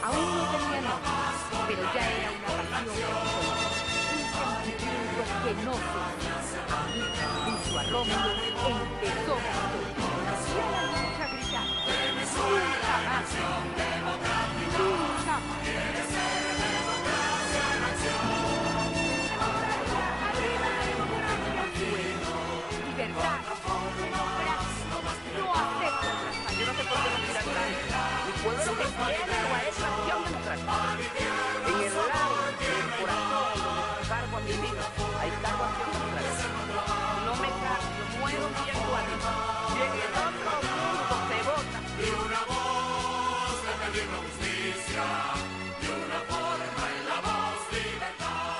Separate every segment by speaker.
Speaker 1: Aún no tenía nombre, pero ya era una pasión un sentimiento que no se junto a Rómulo empezó la historia. Y a la lucha gritaba, nunca más, nunca más. Libertad, democracia, no acepto otras fallas.
Speaker 2: Yo no sé por qué no tiran tanto. Mi pueblo lo que quiere no es acción democrática. En el lado del corazón donde cargo a mi vida, hay cargo a acción democrática. No me cargo, yo muero viendo a Dios. Y en el otro mundo se vota.
Speaker 3: Y una voz defendiendo justicia, y una forma en la voz libertad.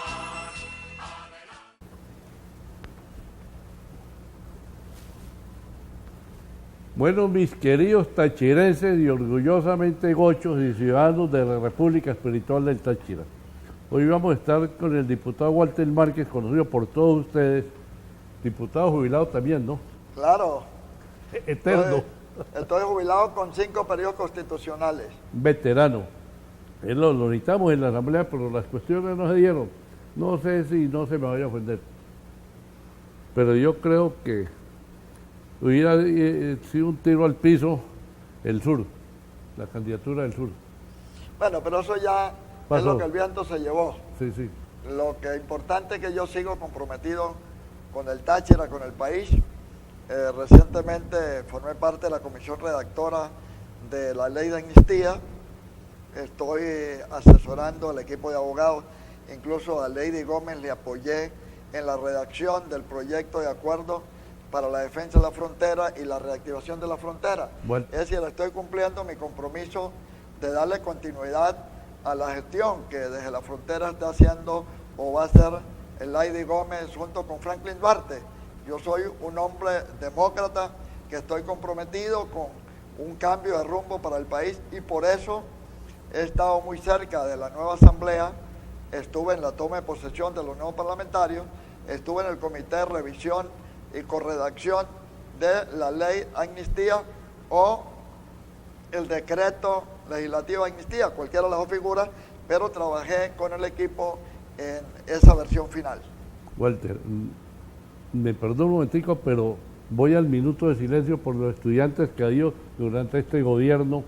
Speaker 4: Bueno, mis queridos tachirenses y orgullosamente gochos y ciudadanos de la República Espiritual del Táchira. Hoy vamos a estar con el diputado Walter Márquez, conocido por todos ustedes, diputado jubilado también, ¿no?
Speaker 5: Claro.
Speaker 4: Eterno,
Speaker 5: Estoy jubilado con 5 periodos constitucionales.
Speaker 4: veterano. Lo necesitamos en la Asamblea, pero las cuestiones no se dieron. No sé si no se me vaya a ofender. Pero yo creo que hubiera sido un tiro al piso el sur, la candidatura del sur.
Speaker 5: Bueno, pero eso ya
Speaker 4: Pasó.
Speaker 5: es lo que el viento se llevó.
Speaker 4: Sí, sí.
Speaker 5: Lo que es importante es que yo sigo comprometido con el Táchira, con el país. Recientemente formé parte de la comisión redactora de la ley de amnistía. Estoy asesorando al equipo de abogados. Incluso a Lady Gómez le apoyé en la redacción del proyecto de acuerdo para la defensa de la frontera y la reactivación de la frontera.
Speaker 4: Bueno.
Speaker 5: Es decir, estoy cumpliendo mi compromiso de darle continuidad a la gestión que desde la frontera está haciendo o va a hacer el Lady Gómez junto con Franklin Duarte. Yo soy un hombre demócrata que estoy comprometido con un cambio de rumbo para el país y por eso he estado muy cerca de la nueva asamblea, estuve en la toma de posesión de los nuevos parlamentarios, estuve en el comité de revisión y corredacción de la ley amnistía o el decreto legislativo de amnistía, cualquiera de las dos figuras, pero trabajé con el equipo en esa versión final.
Speaker 4: Walter, me perdono un momentico, pero voy al minuto de silencio por los estudiantes que ha habido durante este gobierno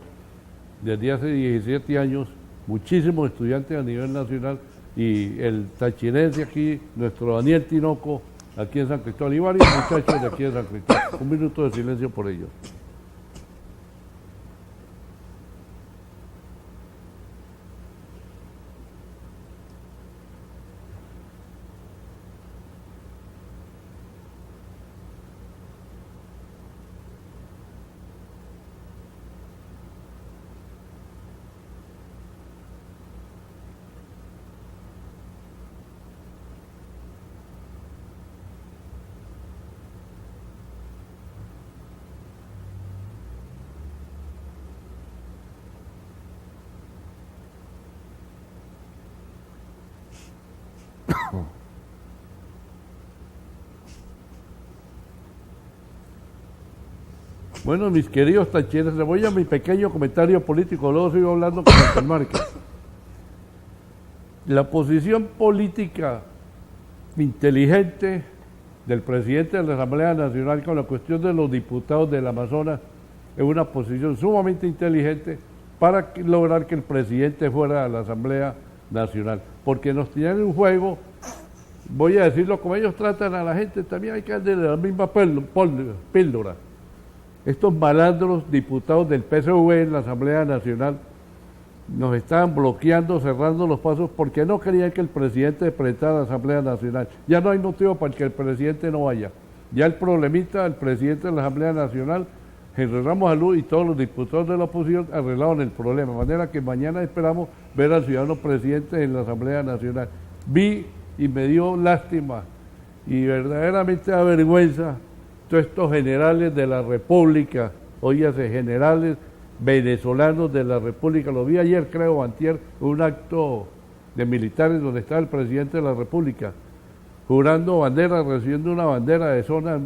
Speaker 4: desde hace 17 años, muchísimos estudiantes a nivel nacional y el tachirense aquí, nuestro Daniel Tinoco, aquí en San Cristóbal y varios muchachos de aquí de San Cristóbal. Un minuto de silencio por ellos. Bueno, mis queridos tacheros, le voy a mi pequeño comentario político, luego sigo hablando con Walter Márquez. La posición política inteligente del presidente de la Asamblea Nacional con la cuestión de los diputados del Amazonas es una posición sumamente inteligente para lograr que el presidente fuera a la Asamblea Nacional, porque nos tienen un juego, voy a decirlo como ellos tratan a la gente, también hay que darle la misma píldora. Estos malandros diputados del PSV en la Asamblea Nacional nos estaban bloqueando, cerrando los pasos porque no querían que el presidente presentara a la Asamblea Nacional. Ya no hay motivo para que el presidente no vaya. Ya el problemita, el presidente de la Asamblea Nacional, Henry Ramos Alú y todos los diputados de la oposición arreglaron el problema. De manera que mañana esperamos ver al ciudadano presidente en la Asamblea Nacional. Vi y me dio lástima y verdaderamente da vergüenza todos estos generales de la República, oígase, generales venezolanos de la República, lo vi ayer, creo, antier, un acto de militares donde estaba el presidente de la República, jurando banderas, recibiendo una bandera de zonas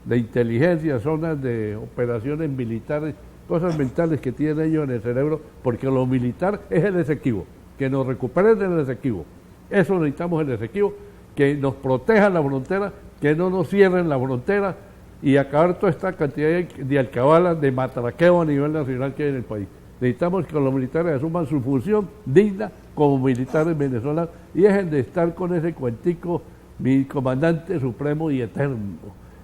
Speaker 4: de inteligencia, zonas de operaciones militares, cosas mentales que tienen ellos en el cerebro, porque lo militar es el Esequibo, que nos recuperen del Esequibo. Eso necesitamos el Esequibo, que nos protejan la frontera, que no nos cierren la frontera y acabar toda esta cantidad de alcabalas, de matraqueo a nivel nacional que hay en el país. Necesitamos que los militares asuman su función digna como militares venezolanos y dejen de estar con ese cuentico, mi comandante supremo y eterno,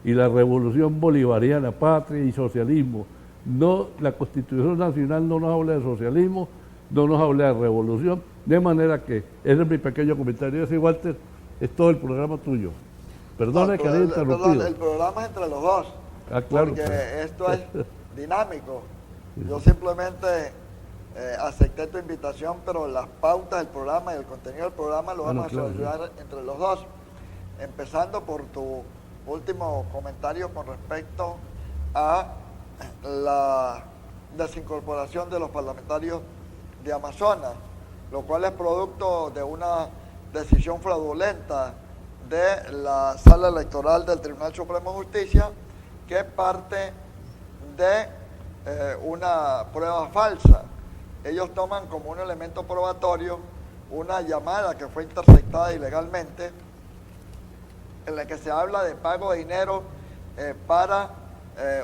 Speaker 4: y la revolución bolivariana, patria y socialismo. No, la Constitución Nacional no nos habla de socialismo, no nos habla de revolución, de manera que ese es mi pequeño comentario. Ese, Walter, es todo el programa tuyo. Perdone que haya interrumpido.
Speaker 5: Perdón, el programa es entre los dos,
Speaker 4: claro,
Speaker 5: porque
Speaker 4: claro.
Speaker 5: esto es dinámico. Yo simplemente acepté tu invitación, pero las pautas del programa y el contenido del programa lo vamos a solucionar entre los dos. Empezando por tu último comentario con respecto a la desincorporación de los parlamentarios de Amazonas, lo cual es producto de una decisión fraudulenta de la Sala Electoral del Tribunal Supremo de Justicia, que parte de una prueba falsa. Ellos toman como un elemento probatorio una llamada que fue interceptada ilegalmente, en la que se habla de pago de dinero para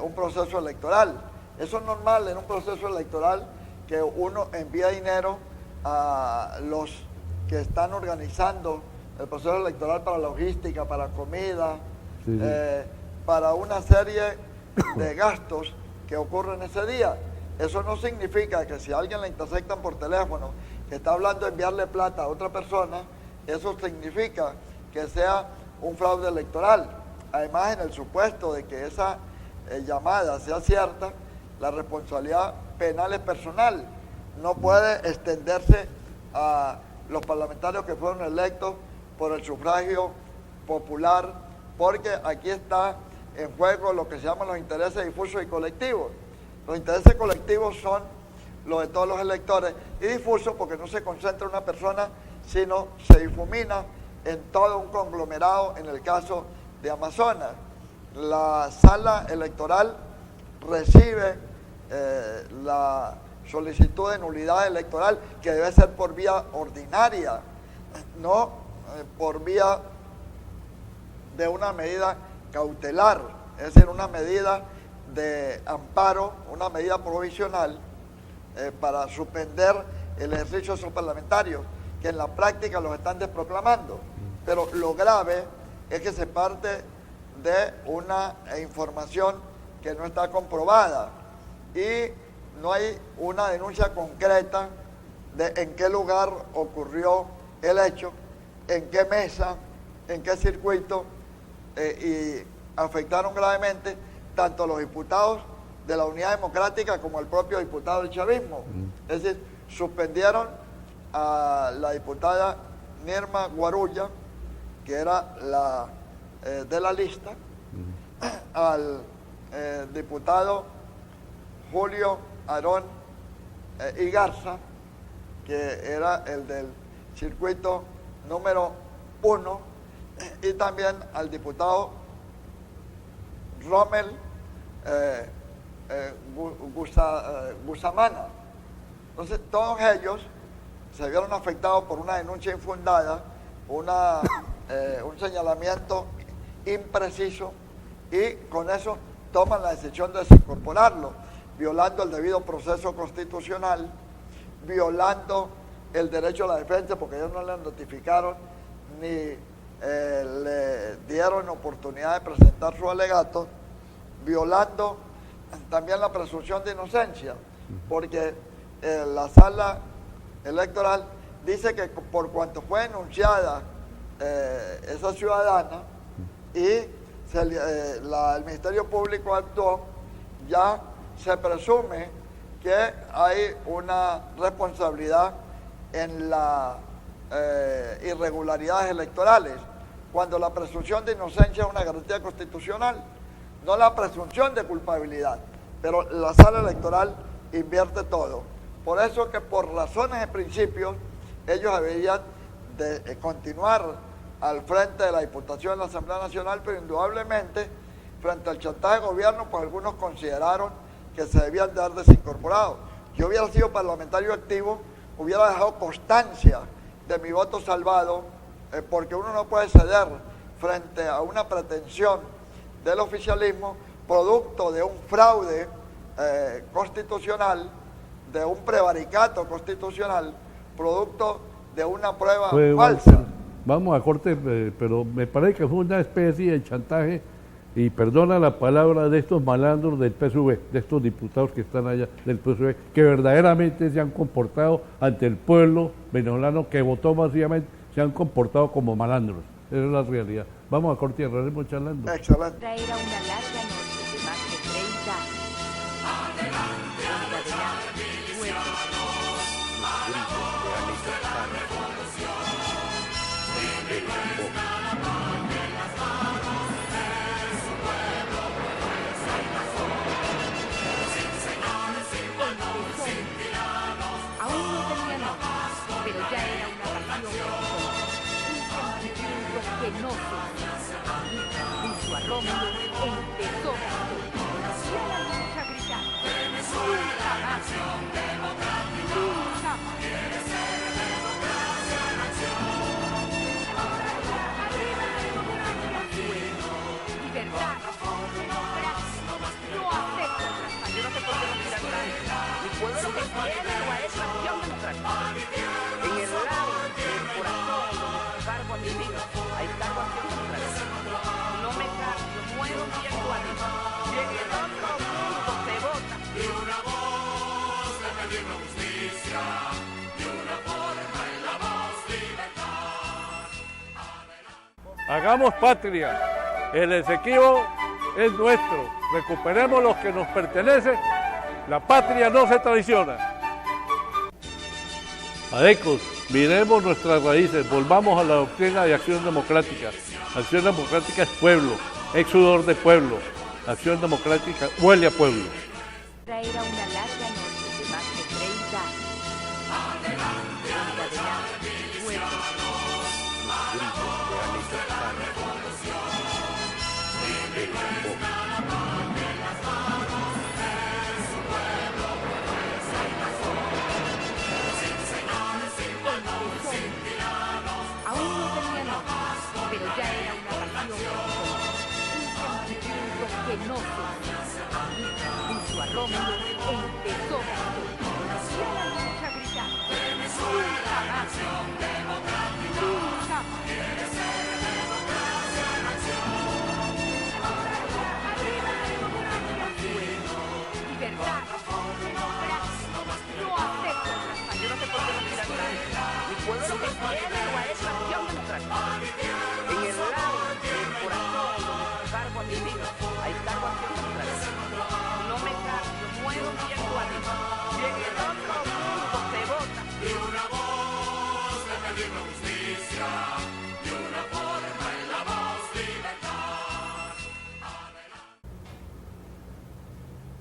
Speaker 5: un proceso electoral. Eso es normal en un proceso electoral, que uno envía dinero a los que están organizando el proceso electoral para logística, para comida, para una serie de gastos que ocurren ese día. Eso no significa que si a alguien le interceptan por teléfono que está hablando de enviarle plata a otra persona, eso significa que sea un fraude electoral. Además, en el supuesto de que esa llamada sea cierta, la responsabilidad penal es personal. No puede extenderse a los parlamentarios que fueron electos por el sufragio popular, porque aquí está en juego lo que se llaman los intereses difusos y colectivos. Los intereses colectivos son los de todos los electores, y difusos porque no se concentra en una persona, sino se difumina en todo un conglomerado. En el caso de Amazonas, la sala electoral recibe la solicitud de nulidad electoral, que debe ser por vía ordinaria, no por vía de una medida cautelar, es decir, una medida de amparo, una medida provisional para suspender el ejercicio de esos parlamentarios, que en la práctica los están desproclamando. Pero lo grave es que se parte de una información que no está comprobada y no hay una denuncia concreta de en qué lugar ocurrió el hecho, en qué mesa, en qué circuito, y afectaron gravemente tanto a los diputados de la Unidad Democrática como al propio diputado del chavismo. Es decir, suspendieron a la diputada Nirma Guarulla, que era la de la lista, al diputado Julio Aarón y Garza, que era el del circuito número 1, y también al diputado Rommel Gusamana. Entonces, todos ellos se vieron afectados por una denuncia infundada, un señalamiento impreciso, y con eso toman la decisión de desincorporarlo, violando el debido proceso constitucional, violando el derecho a la defensa, porque ellos no le notificaron ni le dieron oportunidad de presentar su alegato, violando también la presunción de inocencia, porque la sala electoral dice que por cuanto fue denunciada esa ciudadana y el Ministerio Público actuó, ya se presume que hay una responsabilidad en las irregularidades electorales, cuando la presunción de inocencia es una garantía constitucional, no la presunción de culpabilidad. Pero la sala electoral invierte todo. Por eso que por razones de principio ellos deberían de continuar al frente de la Diputación de la Asamblea Nacional, pero indudablemente, frente al chantaje del gobierno, pues algunos consideraron que se debían de haber desincorporado. Yo hubiera sido parlamentario activo, hubiera dejado constancia de mi voto salvado, porque uno no puede ceder frente a una pretensión del oficialismo, producto de un fraude constitucional, de un prevaricato constitucional, producto de una prueba falsa.
Speaker 4: Walter, vamos a corte, pero me parece que fue una especie de chantaje, y perdona la palabra, de estos malandros del PSV, de estos diputados que están allá del PSV, que verdaderamente se han comportado ante el pueblo venezolano que votó masivamente, se han comportado como malandros. Esa es la realidad. Vamos a corte y regresamos charlando.
Speaker 5: Excelente.
Speaker 1: Traerá una larga noche de más de 30 años. Adelante, fuerte. Aún no tenía nombre, pero ya era una pasión, un sentimiento que no se junto a Rómulo empezó la historia. Y a la lucha gritando, nunca más, nunca más. Libertad, democracia, no acepto otra.
Speaker 2: Yo no sé por qué no miran nada. Mi pueblo lo que quiere no es acción democrática. En el lado del corazón donde cargo a mi vida, hay cargo a acción democrática. No me cambio, muero viendo a Dios. Y en el otro mundo se vota.
Speaker 3: Y una voz de pedir justicia, y una forma en la voz libertad.
Speaker 4: Hagamos patria. El Esequibo es nuestro. Recuperemos lo que nos pertenece. La patria no se traiciona. Adecos, miremos nuestras raíces, volvamos a la doctrina de acción democrática. Acción democrática es pueblo, es sudor de pueblo. Acción democrática huele a pueblo.
Speaker 1: Traerá una larga noche de más de 30 años. Adelante, fuerte. Aún no tenía nombre, pero ya era una pasión, un sentimiento que no se junto a Rómulo empezó la historia. Y a la lucha gritando, nunca más, nunca más. Libertad, democracia, no acepto otra.
Speaker 2: Yo no sé por qué no miran nada. Mi pueblo lo que quiere no es acción democrática. En el lado del corazón donde cargo a mi vida, hay cargo a acción democrática. No me cambio, muero viendo a Dios. Y en el otro mundo se vota.
Speaker 3: Y una voz de pedir justicia, y una forma en la voz libertad.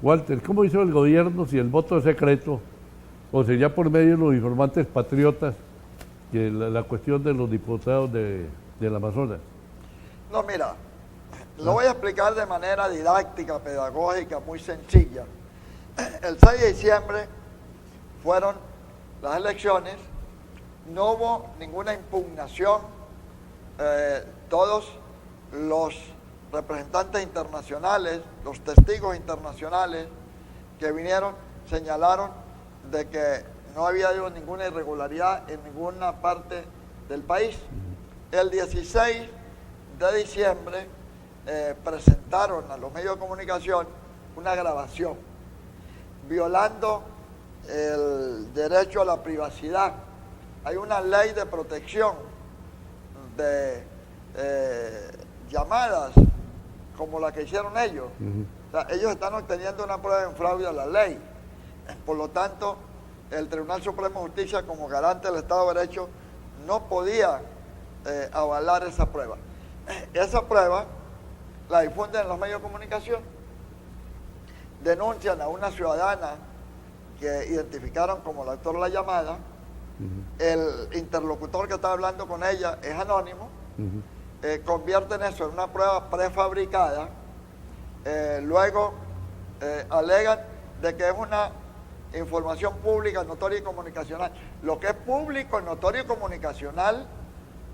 Speaker 4: Walter, ¿cómo hizo el gobierno si el voto es secreto? O sea, ya por medio de los informantes patriotas, que la cuestión de los diputados del Amazonas.
Speaker 5: No, mira, lo voy a explicar de manera didáctica, pedagógica, muy sencilla. El 6 de diciembre fueron las elecciones, no hubo ninguna impugnación, todos los representantes internacionales, los testigos internacionales que vinieron, señalaron de que no había habido ninguna irregularidad en ninguna parte del país. El 16 de diciembre presentaron a los medios de comunicación una grabación violando el derecho a la privacidad. Hay una ley de protección de llamadas como la que hicieron ellos. O sea, ellos están obteniendo una prueba en fraude a la ley. Por lo tanto, el Tribunal Supremo de Justicia, como garante del Estado de Derecho, no podía avalar esa prueba. Esa prueba la difunden en los medios de comunicación, denuncian a una ciudadana que identificaron como el autor de la llamada, el interlocutor que estaba hablando con ella es anónimo, convierten eso en una prueba prefabricada, luego alegan de que es una información pública, notoria y comunicacional. Lo que es público, notorio y comunicacional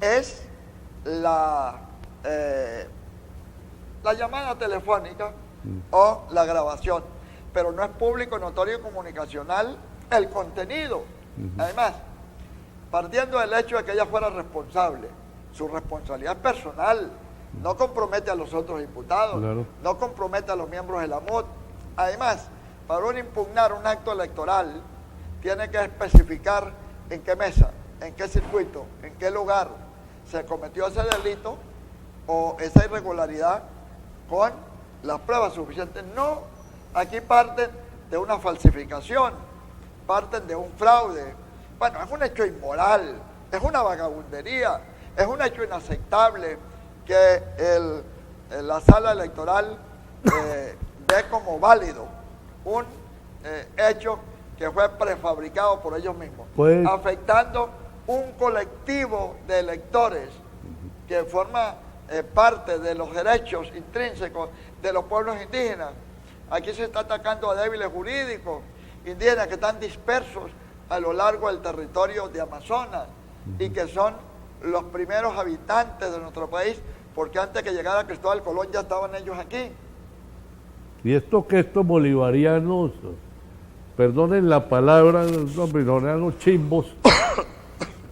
Speaker 5: es la llamada telefónica o la grabación, pero no es público, notorio y comunicacional el contenido. Además, partiendo del hecho de que ella fuera responsable, su responsabilidad es personal, no compromete a los otros diputados,
Speaker 4: claro,
Speaker 5: no compromete a los miembros de la MUD. Además, para uno impugnar un acto electoral, tiene que especificar en qué mesa, en qué circuito, en qué lugar se cometió ese delito o esa irregularidad con las pruebas suficientes. No, aquí parten de una falsificación, parten de un fraude. Bueno, es un hecho inmoral, es una vagabundería, es un hecho inaceptable que la sala electoral ve como válido un hecho que fue prefabricado por ellos mismos,
Speaker 4: pues,
Speaker 5: afectando un colectivo de electores que forma parte de los derechos intrínsecos de los pueblos indígenas. Aquí se está atacando a débiles jurídicos indígenas que están dispersos a lo largo del territorio de Amazonas y que son los primeros habitantes de nuestro país, porque antes que llegara Cristóbal Colón ya estaban ellos aquí.
Speaker 4: Y estos bolivarianos, perdonen la palabra, los bolivarianos chimbos,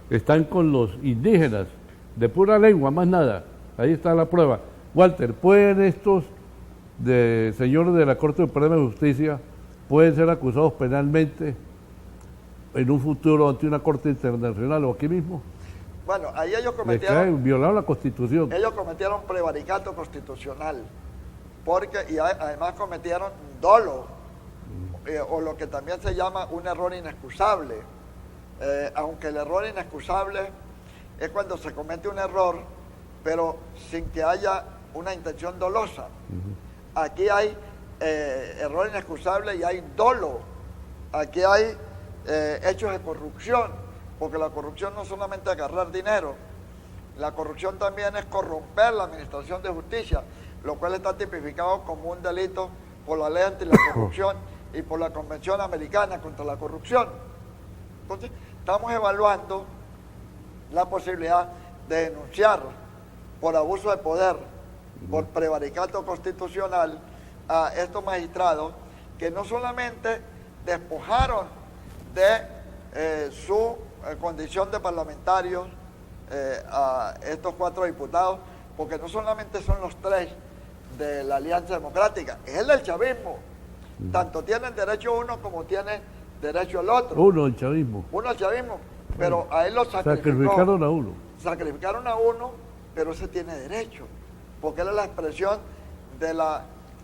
Speaker 4: están con los indígenas, de pura lengua, más nada. Ahí está la prueba. Walter, ¿pueden estos señores de la Corte Suprema de Justicia, pueden ser acusados penalmente en un futuro ante una corte internacional o aquí mismo?
Speaker 5: Bueno, ahí ellos cometieron...
Speaker 4: Violaron la Constitución.
Speaker 5: Ellos cometieron prevaricato constitucional, y además cometieron dolo, o lo que también se llama un error inexcusable. Aunque el error inexcusable es cuando se comete un error, pero sin que haya una intención dolosa. Aquí hay error inexcusable y hay dolo. Aquí hay hechos de corrupción, porque la corrupción no es solamente agarrar dinero, la corrupción también es corromper la administración de justicia, lo cual está tipificado como un delito por la ley anti la corrupción y por la Convención Americana contra la Corrupción. Entonces, estamos evaluando la posibilidad de denunciar por abuso de poder, por prevaricato constitucional a estos magistrados que no solamente despojaron de su condición de parlamentarios a estos 4 diputados, porque no solamente son los 3 de la Alianza Democrática, es el del chavismo. Tanto tienen derecho uno como tiene derecho el otro.
Speaker 4: Uno el chavismo.
Speaker 5: Uno el chavismo, pero a él lo
Speaker 4: sacrificaron a uno.
Speaker 5: Sacrificaron a uno, pero ese tiene derecho, porque él es la expresión de la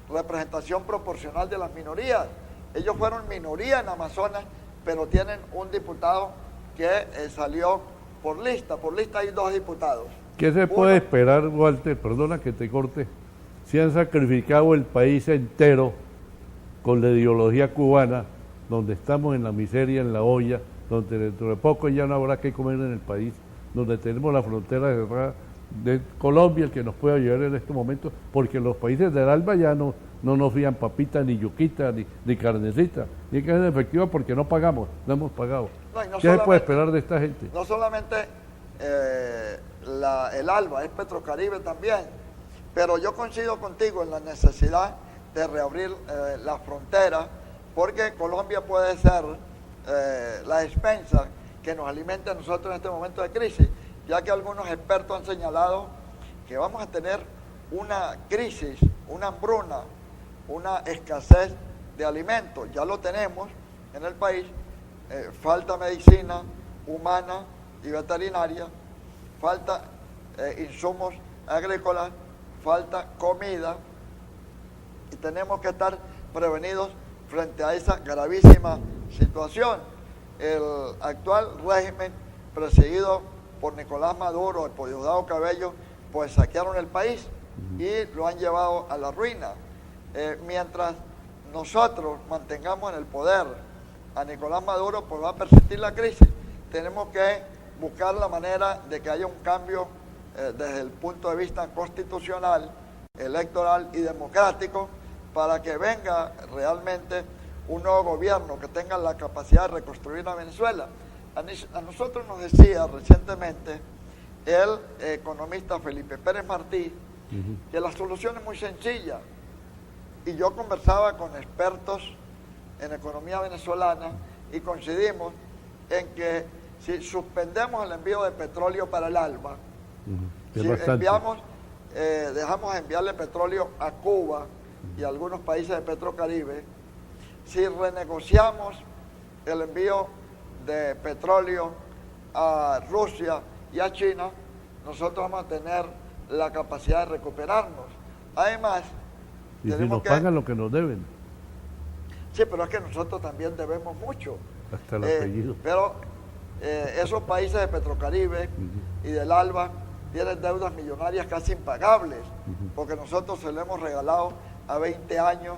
Speaker 5: representación proporcional de las minorías. Ellos fueron minoría en Amazonas, pero tienen un diputado que salió por lista hay 2 diputados.
Speaker 4: ¿Qué se puede esperar, Walter? Perdona que te corte. Si han sacrificado el país entero con la ideología cubana, donde estamos en la miseria, en la olla, donde dentro de poco ya no habrá que comer en el país, donde tenemos la frontera cerrada de Colombia, el que nos puede ayudar en este momento, porque los países del ALBA ya no nos fían papita, ni yuquita, ni carnecita, ni que es efectiva porque no pagamos, no hemos pagado. ¿Qué se puede esperar de esta gente?
Speaker 5: No solamente el ALBA, es Petrocaribe también, pero yo coincido contigo en la necesidad de reabrir la frontera, porque Colombia puede ser la despensa que nos alimente a nosotros en este momento de crisis, ya que algunos expertos han señalado que vamos a tener una crisis, una hambruna, una escasez de alimentos. Ya lo tenemos en el país, falta medicina humana y veterinaria, falta insumos agrícolas, falta comida, y tenemos que estar prevenidos frente a esa gravísima situación. El actual régimen presidido por Nicolás Maduro y por Diosdado Cabello, pues saquearon el país y lo han llevado a la ruina. Mientras nosotros mantengamos en el poder a Nicolás Maduro, pues va a persistir la crisis. Tenemos que buscar la manera de que haya un cambio desde el punto de vista constitucional, electoral y democrático, para que venga realmente un nuevo gobierno que tenga la capacidad de reconstruir a Venezuela. A nosotros nos decía recientemente el economista Felipe Pérez Martí que la solución es muy sencilla, y yo conversaba con expertos en economía venezolana y coincidimos en que si suspendemos el envío de petróleo para el ALBA, si enviamos, dejamos de enviarle petróleo a Cuba y a algunos países de Petrocaribe, si renegociamos el envío de petróleo a Rusia y a China, nosotros vamos a tener la capacidad de recuperarnos. Además,
Speaker 4: y si nos pagan lo que nos deben.
Speaker 5: Sí, pero es que nosotros también debemos mucho.
Speaker 4: Hasta el apellido.
Speaker 5: Pero esos países de Petrocaribe y del ALBA tienen deudas millonarias casi impagables, porque nosotros se lo hemos regalado a 20 años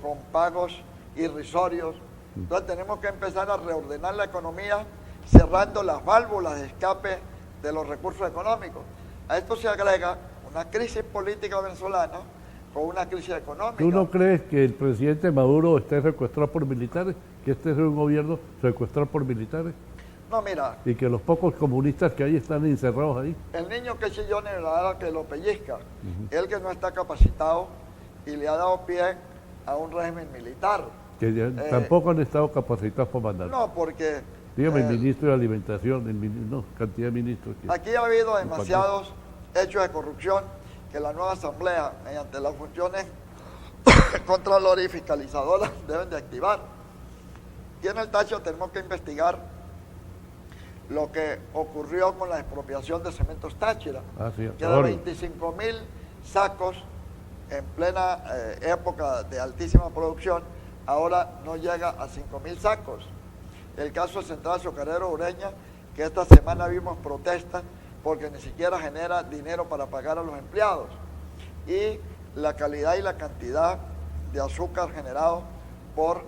Speaker 5: con pagos irrisorios. Entonces tenemos que empezar a reordenar la economía cerrando las válvulas de escape de los recursos económicos. A esto se agrega una crisis política venezolana con una crisis económica.
Speaker 4: ¿Tú no crees que el presidente Maduro esté secuestrado por militares? ¿Que este es un gobierno secuestrado por militares?
Speaker 5: No, mira.
Speaker 4: Y que los pocos comunistas que hay están encerrados ahí.
Speaker 5: El niño que chillón es la que lo pellizca. Él que no está capacitado y le ha dado pie a un régimen militar.
Speaker 4: Que tampoco han estado capacitados para mandar.
Speaker 5: No, porque...
Speaker 4: Dígame, el ministro de Alimentación, cantidad de ministros.
Speaker 5: Aquí ha habido demasiados hechos de corrupción que la nueva Asamblea, mediante las funciones controlora y fiscalizadora, deben de activar. Y en el Táchira tenemos que investigar lo que ocurrió con la expropiación de Cementos Táchira, que de 25.000 sacos en plena época de altísima producción, ahora no llega a 5.000 sacos. El caso del Central Azucarero Ureña, que esta semana vimos protestas porque ni siquiera genera dinero para pagar a los empleados. Y la calidad y la cantidad de azúcar generado por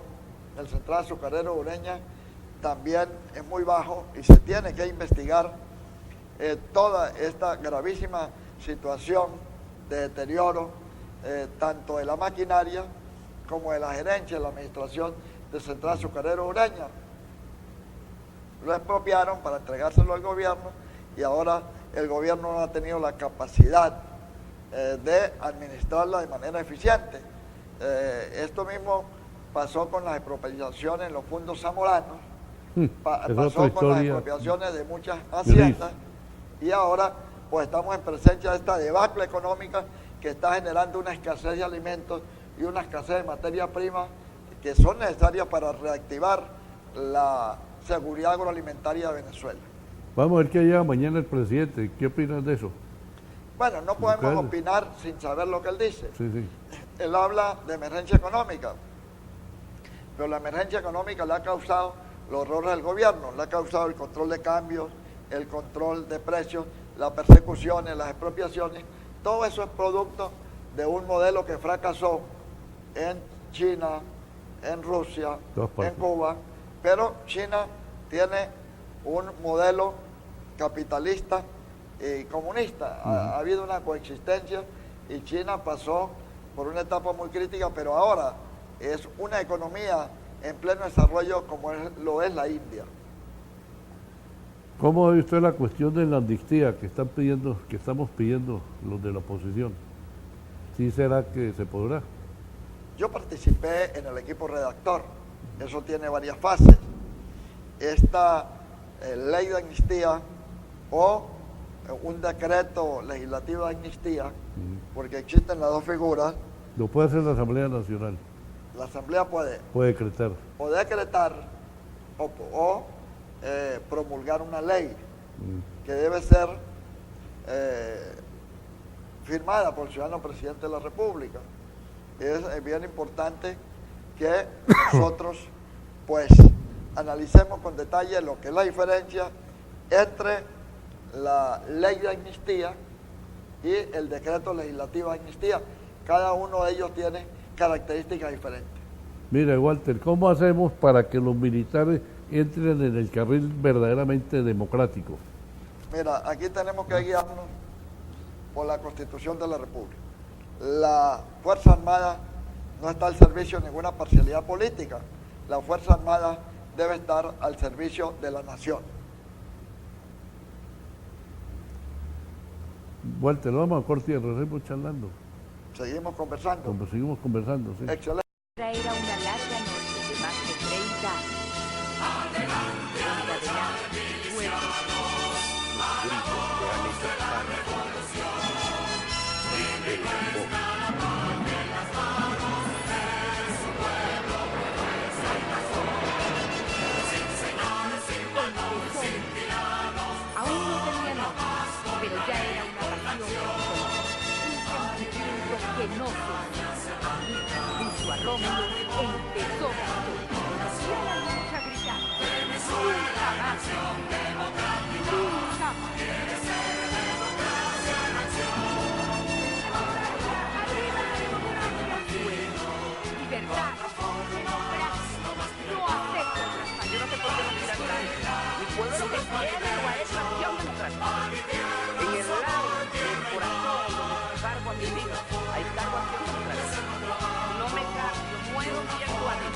Speaker 5: el Central Azucarero Ureña también es muy bajo, y se tiene que investigar toda esta gravísima situación de deterioro tanto de la maquinaria como de la gerencia, de la administración del Central Azucarero Ureña. Lo expropiaron para entregárselo al gobierno, y ahora el gobierno no ha tenido la capacidad de administrarla de manera eficiente. Esto mismo pasó con las expropiaciones en los fondos zamoranos, pasó con las expropiaciones de muchas haciendas, y ahora pues estamos en presencia de esta debacle económica que está generando una escasez de alimentos y una escasez de materia prima que son necesarias para reactivar la seguridad agroalimentaria de Venezuela.
Speaker 4: Vamos a ver qué llega mañana el presidente. ¿Qué opinas de eso?
Speaker 5: Bueno, no podemos opinar sin saber lo que él dice.
Speaker 4: Sí.
Speaker 5: Él habla de emergencia económica, pero la emergencia económica le ha causado los errores del gobierno, le ha causado el control de cambios, el control de precios, las persecuciones, las expropiaciones. Todo eso es producto de un modelo que fracasó en China, en Rusia, en Cuba, pero China tiene un modelo capitalista y comunista. Ha habido una coexistencia y China pasó por una etapa muy crítica, pero ahora es una economía en pleno desarrollo como lo es la India.
Speaker 4: ¿Cómo ve usted la cuestión de la amnistía que estamos pidiendo los de la oposición? ¿Sí será que se podrá?
Speaker 5: Yo participé en el equipo redactor. Eso tiene varias fases. Esta ley de amnistía o un decreto legislativo de amnistía, porque existen las dos figuras.
Speaker 4: Lo puede hacer la Asamblea Nacional.
Speaker 5: La Asamblea puede
Speaker 4: decretar.
Speaker 5: O decretar o promulgar una ley que debe ser firmada por el ciudadano presidente de la República. Es bien importante que nosotros pues analicemos con detalle lo que es la diferencia entre la ley de amnistía y el decreto legislativo de amnistía. Cada uno de ellos tiene características diferentes.
Speaker 4: Mira, Walter, ¿cómo hacemos para que los militares entren en el carril verdaderamente democrático?
Speaker 5: Mira, aquí tenemos que guiarnos por la Constitución de la República. La Fuerza Armada no está al servicio de ninguna parcialidad política. La Fuerza Armada debe estar al servicio de la nación.
Speaker 4: Walter, vamos a corte y seguimos charlando.
Speaker 5: Seguimos conversando.
Speaker 4: Seguimos conversando, sí.
Speaker 5: Excelente.
Speaker 1: Era una larga noche de más de 30 años. Encadenada, fuego. Aún no tenía nombre, pero ya era una pasión personal. Un sentimiento que no se junto a Rómulo empezó la historia. Y a la lucha gritando: nunca más, nunca más. Libertad, democracia, no acepto.
Speaker 2: Yo no sé por qué no tiran tanto. Mi pueblo lo que quiere no es acción democrática. En el lado del corazón donde cargo a mi vida, hay cargo a acción democrática. No me cambio, muero viendo a Dios.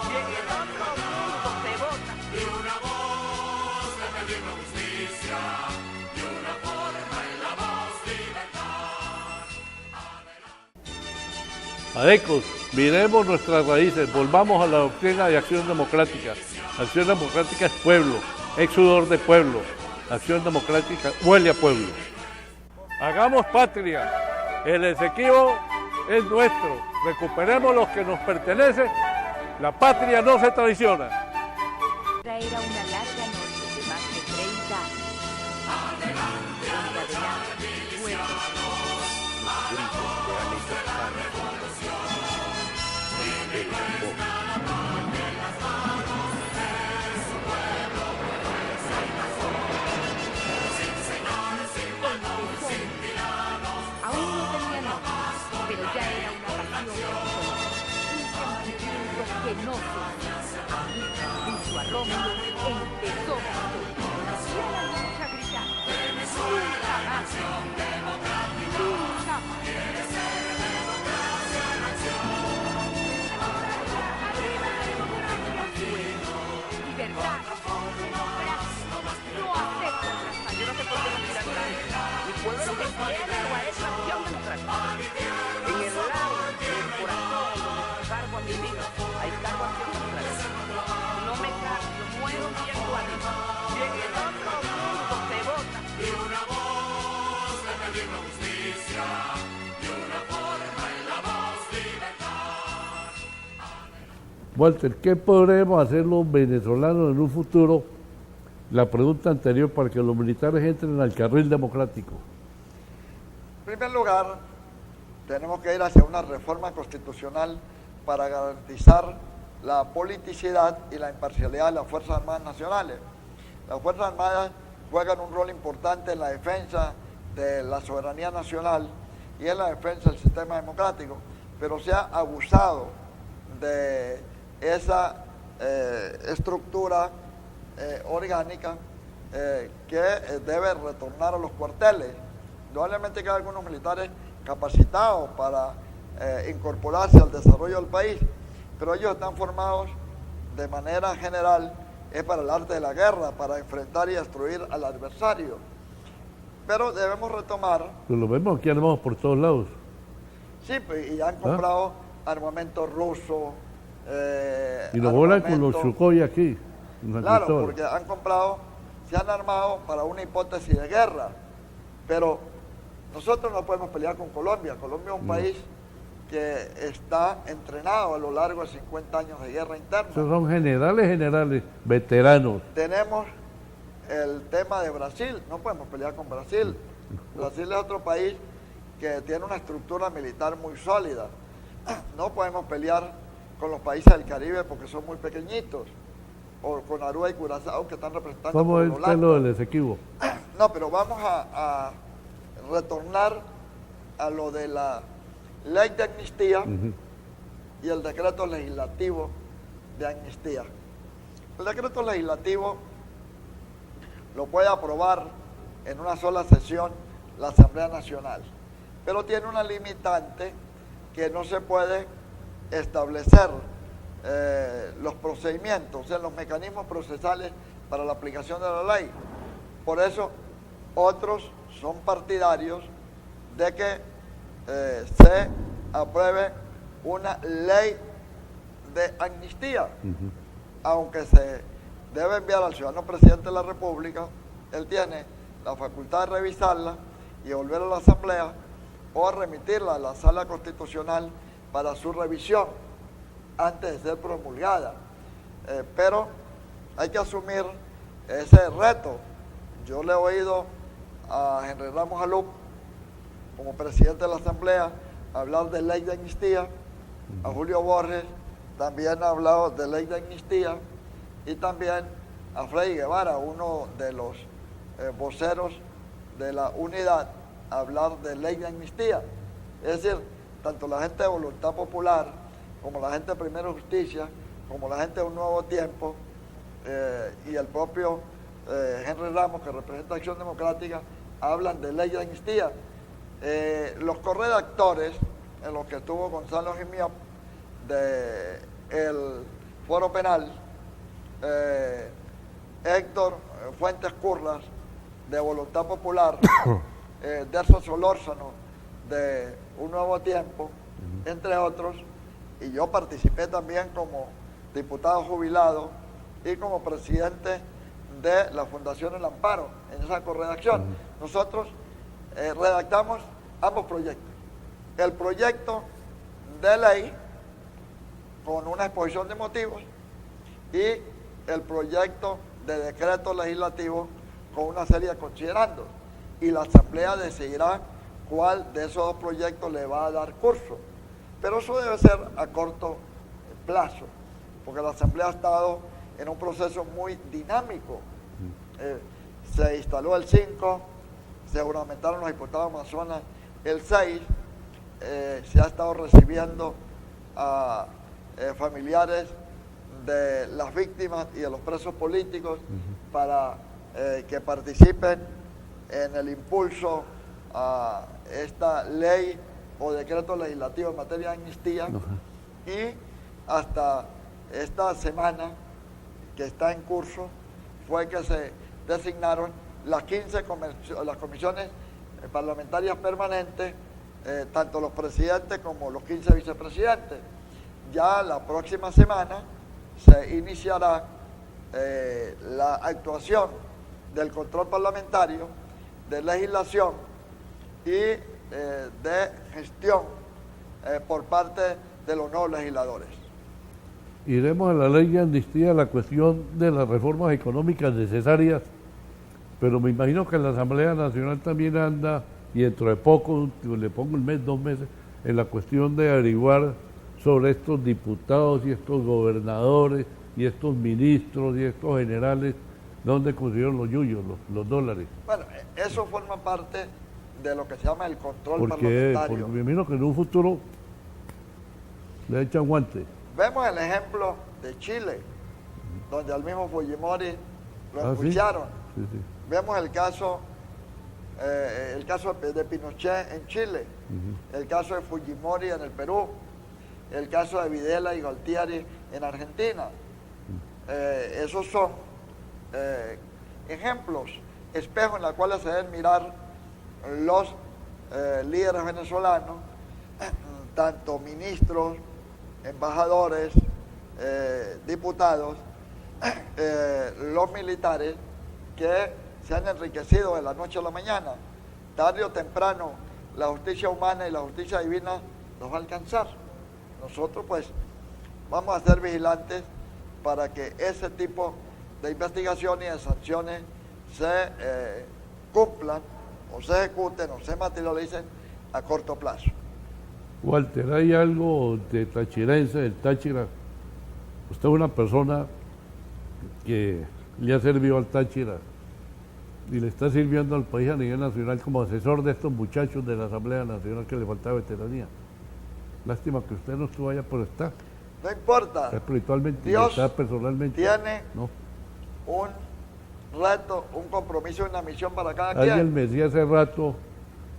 Speaker 2: Y en el otro mundo se vota.
Speaker 3: Y una voz de pedir la justicia, y una forma en la voz libertad.
Speaker 4: Adecos, miremos nuestras raíces, volvamos a la doctrina de acción democrática. Acción democrática es pueblo, es sudor de pueblo. Acción democrática huele a pueblo. Hagamos patria, el Esequibo es nuestro. Recuperemos lo que nos pertenece, la patria no se traiciona.
Speaker 1: Era una larga noche de más de 30 años. Encadenada, fuego. Aún no tenía nombre, pero ya era una pasión personal. Un sentimiento que no se junto a Rómulo empezó la historia. Y a la lucha gritando: nunca más, nunca más. Libertad, democracia, no acepto.
Speaker 2: Yo no sé por qué no tiran tanto. Mi pueblo lo que quiere no es acción democrática. En el lado del corazón donde cargo a mi vida, hay cargo a acción democrática. No me cambio, muero viendo a Dios. Y en el otro mundo se vota.
Speaker 3: Y una voz de pedir la justicia, y una forma en la voz libertad.
Speaker 4: Walter, ¿qué podremos hacer los venezolanos en un futuro? La pregunta anterior, para que los militares entren al carril democrático.
Speaker 5: En primer lugar, tenemos que ir hacia una reforma constitucional para garantizar la politicidad y la imparcialidad de las Fuerzas Armadas Nacionales. Las Fuerzas Armadas juegan un rol importante en la defensa de la soberanía nacional y en la defensa del sistema democrático, pero se ha abusado de esa estructura orgánica que debe retornar a los cuarteles. Indudablemente que hay algunos militares capacitados para incorporarse al desarrollo del país, pero ellos están formados de manera general, es para el arte de la guerra, para enfrentar y destruir al adversario. Pero debemos retomar...
Speaker 4: Pues lo vemos aquí, armados por todos lados.
Speaker 5: Sí, pues, y han comprado armamento ruso.
Speaker 4: Y lo volan con los Sukhoi aquí.
Speaker 5: Claro, porque han comprado, se han armado para una hipótesis de guerra. Pero nosotros no podemos pelear con Colombia. Colombia es un país que está entrenado a lo largo de 50 años de guerra interna.
Speaker 4: Esos son generales, veteranos.
Speaker 5: Tenemos el tema de Brasil, no podemos pelear con Brasil. Brasil es otro país que tiene una estructura militar muy sólida. No podemos pelear con los países del Caribe porque son muy pequeñitos, o con Aruba y Curazao que están representando
Speaker 4: Vamos a ver lo del Esequibo.
Speaker 5: No, pero vamos a retornar a lo de la ley de amnistía y el decreto legislativo de amnistía. El decreto legislativo lo puede aprobar en una sola sesión la Asamblea Nacional. Pero tiene una limitante que no se puede establecer los procedimientos, o sea, los mecanismos procesales para la aplicación de la ley. Por eso, otros son partidarios de que se apruebe una ley de amnistía, aunque se debe enviar al ciudadano presidente de la República. Él tiene la facultad de revisarla y volver a la Asamblea o remitirla a la Sala Constitucional para su revisión antes de ser promulgada. Pero hay que asumir ese reto. Yo le he oído a Henry Ramos Alup, como presidente de la Asamblea, hablar de ley de amnistía, a Julio Borges también ha hablado de ley de amnistía, y también a Freddy Guevara, uno de los voceros de la unidad, hablar de ley de amnistía. Es decir, tanto la gente de Voluntad Popular, como la gente de Primera Justicia, como la gente de Un Nuevo Tiempo, y el propio Henry Ramos, que representa Acción Democrática, hablan de ley de amnistía. Los corredactores, en los que estuvo Gonzalo Jimiop, del Foro Penal, Héctor Fuentes Curras, de Voluntad Popular, Derso Solórzano, de Un Nuevo Tiempo, entre otros, y yo participé también como diputado jubilado y como presidente de la Fundación El Amparo en esa corredacción. Nosotros redactamos ambos proyectos. El proyecto de ley con una exposición de motivos y el proyecto de decreto legislativo con una serie de considerandos. Y la Asamblea decidirá cuál de esos dos proyectos le va a dar curso. Pero eso debe ser a corto plazo, porque la Asamblea ha estado en un proceso muy dinámico. Se instaló el 5, se juramentaron los diputados Amazonas el 6, se ha estado recibiendo a familiares de las víctimas y de los presos políticos para que participen en el impulso a esta ley o decreto legislativo en materia de amnistía. Y hasta esta semana que está en curso fue que se designaron las 15 las comisiones parlamentarias permanentes, tanto los presidentes como los 15 vicepresidentes. Ya la próxima semana se iniciará la actuación del control parlamentario, de legislación y de gestión por parte de los nuevos legisladores.
Speaker 4: Iremos a la ley de amnistía, la cuestión de las reformas económicas necesarias, pero me imagino que la Asamblea Nacional también anda, y dentro de poco, le pongo un mes, 2 meses, en la cuestión de averiguar sobre estos diputados y estos gobernadores y estos ministros y estos generales, ¿dónde consiguieron los yuyos, los dólares?
Speaker 5: Bueno, eso forma parte de lo que se llama el control
Speaker 4: Porque
Speaker 5: parlamentario.
Speaker 4: me imagino que en un futuro le echan guante.
Speaker 5: Vemos el ejemplo de Chile, donde al mismo Fujimori lo enjuiciaron.
Speaker 4: Sí, sí.
Speaker 5: Vemos el caso de Pinochet en Chile, el caso de Fujimori en el Perú, el caso de Videla y Galtieri en Argentina. Esos son ejemplos, espejos en los cuales se deben mirar los líderes venezolanos, tanto ministros, embajadores, diputados, los militares que se han enriquecido de la noche a la mañana. Tarde o temprano la justicia humana y la justicia divina los va a alcanzar. Nosotros pues vamos a ser vigilantes para que ese tipo de investigaciones y de sanciones se cumplan o se ejecuten o se materialicen a corto plazo.
Speaker 4: Walter, ¿hay algo de tachirense, del Táchira? Usted es una persona que le ha servido al Táchira y le está sirviendo al país a nivel nacional como asesor de estos muchachos de la Asamblea Nacional que le faltaba veteranía. Lástima que usted no estuvo allá, pero está.
Speaker 5: No importa.
Speaker 4: Está espiritualmente,
Speaker 5: Dios
Speaker 4: está personalmente.
Speaker 5: tiene
Speaker 4: ¿no?
Speaker 5: un reto, un compromiso, una misión para cada
Speaker 4: Alguien
Speaker 5: quien.
Speaker 4: me decía hace rato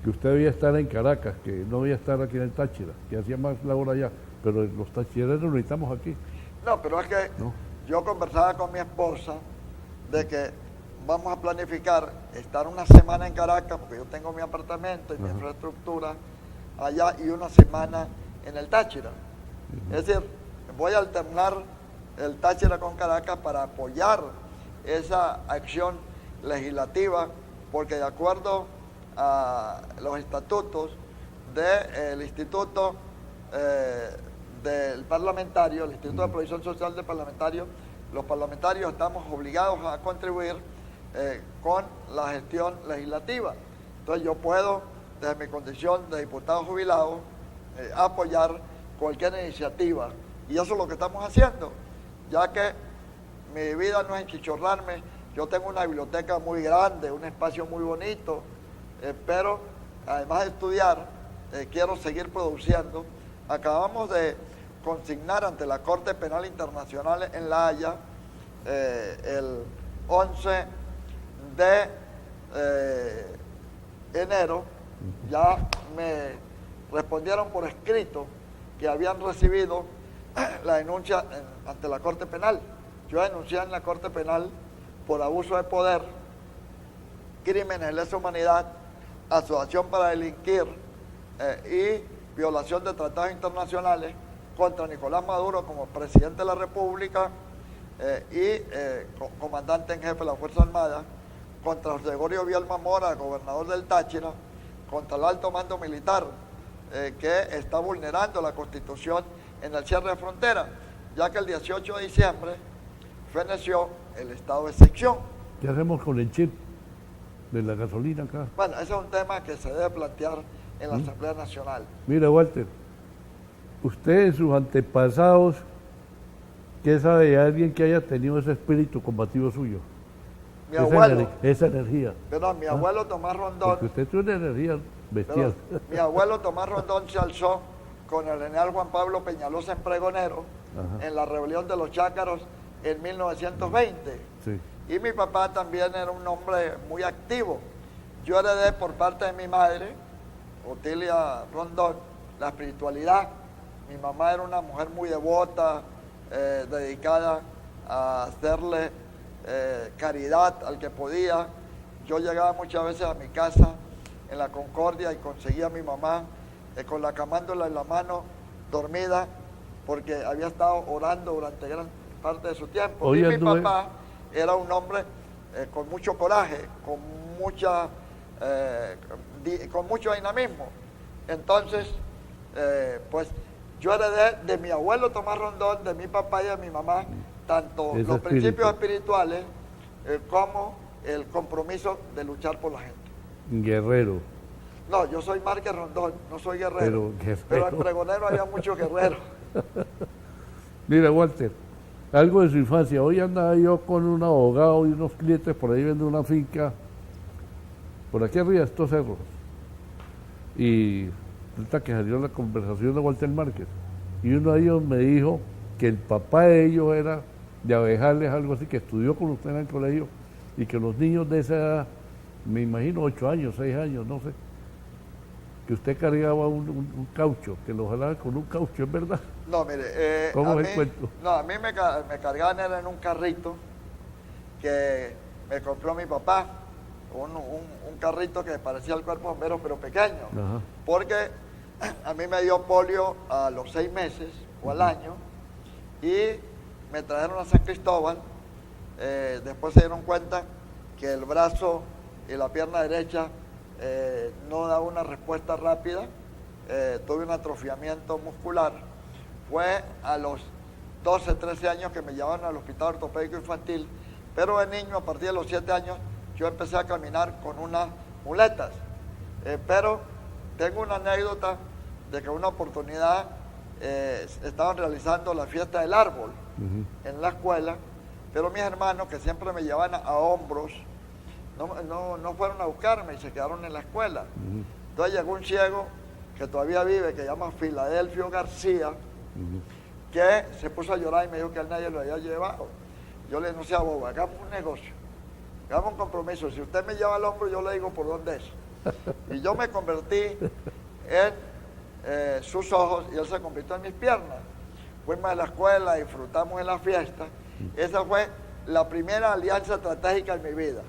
Speaker 4: que usted debía estar en Caracas, que no debía estar aquí en el Táchira, que hacía más labor allá, pero los tachireros lo necesitamos aquí.
Speaker 5: No, pero es que
Speaker 4: No.
Speaker 5: yo conversaba con mi esposa de que vamos a planificar estar una semana en Caracas, porque yo tengo mi apartamento y mi infraestructura allá, y una semana en el Táchira. Es decir, voy a alternar el Táchira con Caracas para apoyar esa acción legislativa, porque de acuerdo a los estatutos del Instituto del Parlamentario, el Instituto de Provisión Social del Parlamentario, los parlamentarios estamos obligados a contribuir con la gestión legislativa. Entonces yo puedo, desde mi condición de diputado jubilado, apoyar cualquier iniciativa. Y eso es lo que estamos haciendo, ya que mi vida no es enchichorrarme. Yo tengo una biblioteca muy grande, un espacio muy bonito, pero además de estudiar, quiero seguir produciendo. Acabamos de consignar ante la Corte Penal Internacional en La Haya el 11 de enero, ya me respondieron por escrito que habían recibido la denuncia ante la Corte Penal. Yo denuncié en la Corte Penal por abuso de poder, crímenes de lesa humanidad, asociación para delinquir y violación de tratados internacionales contra Nicolás Maduro como presidente de la República y comandante en jefe de la Fuerza Armada, contra José Gregorio Vielma Mora, gobernador del Táchira, contra el alto mando militar que está vulnerando la Constitución en el cierre de frontera, ya que el 18 de diciembre feneció el estado de excepción.
Speaker 4: ¿Qué hacemos con el chip de la gasolina acá?
Speaker 5: Bueno, ese es un tema que se debe plantear en la Asamblea Nacional.
Speaker 4: Mira, Walter, usted, sus antepasados, ¿qué sabe de alguien que haya tenido ese espíritu combativo suyo?
Speaker 5: Mi abuelo,
Speaker 4: Esa energía.
Speaker 5: perdón, mi abuelo Tomás Rondón,
Speaker 4: Porque usted tiene una energía bestial.
Speaker 5: perdón, mi abuelo Tomás Rondón se alzó con el general Juan Pablo Peñalosa en Pregonero en la rebelión de los Chácaros en 1920.
Speaker 4: Sí.
Speaker 5: Y mi papá también era un hombre muy activo. Yo heredé por parte de mi madre, Otilia Rondón, la espiritualidad. Mi mamá era una mujer muy devota, dedicada a hacerle caridad al que podía. Yo llegaba muchas veces a mi casa en la Concordia y conseguía a mi mamá con la camándola en la mano, dormida, porque había estado orando durante gran parte de su tiempo.
Speaker 4: Hoy
Speaker 5: y mi
Speaker 4: anduve-
Speaker 5: papá era un hombre con mucho coraje, con mucho dinamismo. Entonces, pues yo heredé de mi abuelo Tomás Rondón, de mi papá y de mi mamá, tanto
Speaker 4: Ese
Speaker 5: los
Speaker 4: espíritu.
Speaker 5: principios espirituales como el compromiso de luchar por la gente.
Speaker 4: Guerrero.
Speaker 5: No, yo soy Márquez Rondón, no soy guerrero. Pero en Pregonero había muchos guerreros.
Speaker 4: Mira, Walter, algo de su infancia. Hoy andaba yo con un abogado y unos clientes por ahí viendo una finca, por aquí arriba de estos cerros. Y resulta que salió la conversación de Walter Márquez. Y uno de ellos me dijo que el papá de ellos era de Abejales, algo así, que estudió con usted en el colegio, y que los niños de esa edad, me imagino 8 años, 6 años, no sé, que usted cargaba un caucho, que lo jalaba con un caucho, ¿es verdad?
Speaker 5: No, mire,
Speaker 4: ¿Cómo
Speaker 5: a
Speaker 4: es el
Speaker 5: mí,
Speaker 4: cuento?
Speaker 5: no, a mí me cargaban era en un carrito que me compró mi papá, un carrito que parecía el cuerpo bombero, pero pequeño,
Speaker 4: Ajá.
Speaker 5: porque a mí me dio polio a los 6 meses o al año y me trajeron a San Cristóbal. Después se dieron cuenta que el brazo y la pierna derecha no daba una respuesta rápida, tuve un atrofiamiento muscular. Fue a los 12, 13 años que me llevaron al hospital ortopédico infantil, pero de niño, a partir de los 7 años, yo empecé a caminar con unas muletas. Pero tengo una anécdota de que una oportunidad estaban realizando la fiesta del árbol en la escuela, pero mis hermanos, que siempre me llevaban a hombros, no fueron a buscarme y se quedaron en la escuela. Entonces llegó un ciego que todavía vive, que se llama Filadelfio García, que se puso a llorar y me dijo que a él nadie lo había llevado. Yo le dije, no sea bobo, hagamos un negocio, hagamos un compromiso. Si usted me lleva al hombro, yo le digo por dónde es. Y yo me convertí en sus ojos y él se convirtió en mis piernas. Fuimos a la escuela, disfrutamos en la fiesta. Esa fue la primera alianza estratégica en mi vida,